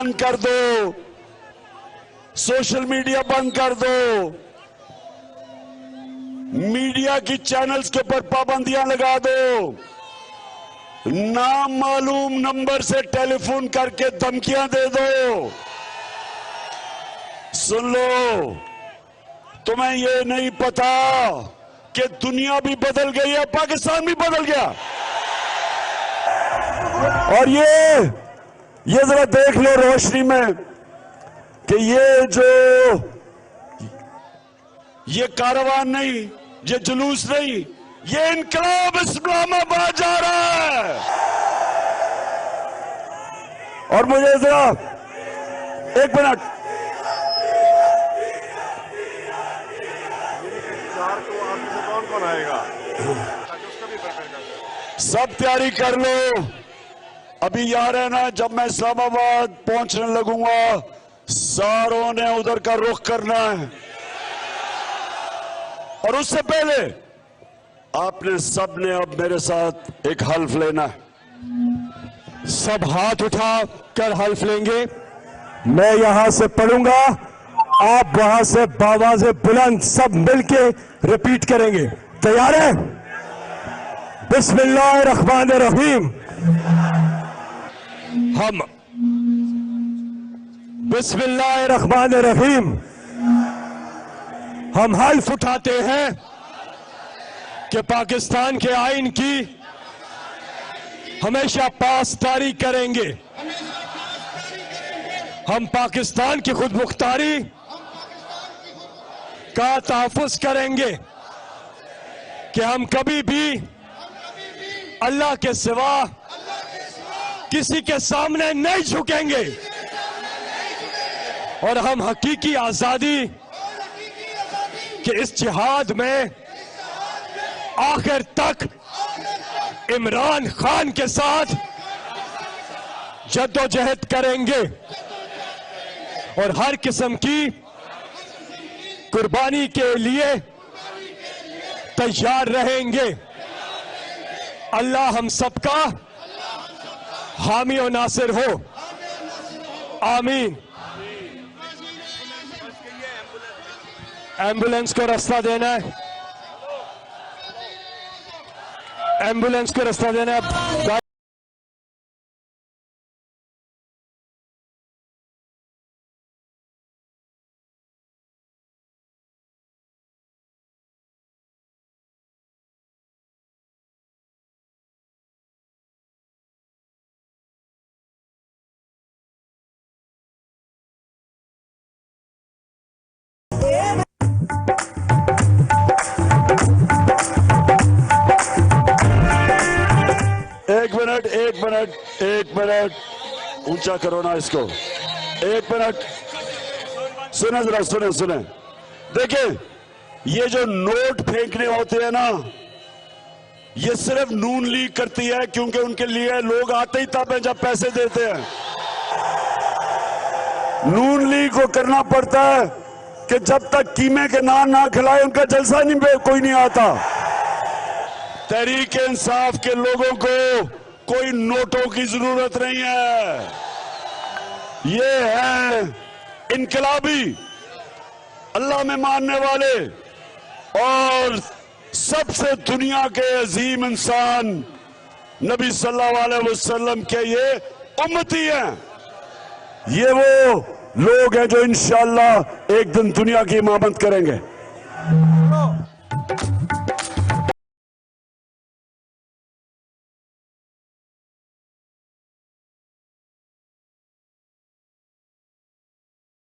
बंद कर दो, सोशल मीडिया बंद कर दो, मीडिया की चैनल्स के ऊपर पाबंदियां लगा दो, नाम मालूम नंबर से टेलीफोन करके धमकियां दे दो। सुन लो, तुम्हें ये नहीं पता कि दुनिया भी बदल गई है, पाकिस्तान भी बदल गया। और ये जरा देख लो रोशनी में कि ये कारवान नहीं, ये जुलूस नहीं, ये इनकलाब इस्लामाबाद जा रहा है। और मुझे जरा एक मिनट, कौन आएगा? सब तैयारी कर लो। अभी यार है ना, जब मैं इस्लामाबाद पहुंचने लगूंगा सारों ने उधर का रुख करना है, और उससे पहले आपने सब ने अब मेरे साथ एक हल्फ लेना है। सब हाथ उठा कर हल्फ लेंगे। मैं यहां से पढ़ूंगा, आप वहां से बावाज़े बुलंद सब मिलके रिपीट करेंगे। तैयार है? बिस्मिल्लाहिर्रहमानिर्रहीम। हम बिस्मिल्लाहिर्रहमानिर्रहीम हम हल्फ उठाते हैं कि पाकिस्तान के आईन की हमेशा पासदारी करेंगे। हम पाकिस्तान की खुद मुख्तारी का तहफ़्फ़ुज़ करेंगे कि हम कभी भी अल्लाह के सिवा किसी के सामने नहीं झुकेंगे, और हम हकीकी आजादी के इस जिहाद में आखिर तक इमरान खान के साथ जद्दोजहद करेंगे और हर किस्म की कुर्बानी के लिए तैयार रहेंगे। अल्लाह हम सबका हामी और नासिर हो, आमीन। एम्बुलेंस को रास्ता देना है, एम्बुलेंस को रास्ता देना है। एक मिनट ऊंचा करो ना इसको। एक मिनट सुने, जरा सुने। देखिए, ये जो नोट फेंकने होते हैं ना, ये सिर्फ नून लीग करती है, क्योंकि उनके लिए लोग आते ही तब है जब पैसे देते हैं। नून लीग को करना पड़ता है कि जब तक कीमे के नान ना खिलाए उनका जलसा नहीं, कोई नहीं आता। तहरीक इंसाफ के लोगों को कोई नोटों की जरूरत नहीं है। ये है इनकलाबी, अल्लाह में मानने वाले और सबसे दुनिया के अजीम इंसान नबी सल्लल्लाहु अलैहि वसल्लम के ये उम्मती हैं। ये वो लोग हैं जो इंशाअल्लाह एक दिन दुनिया की इमामत करेंगे।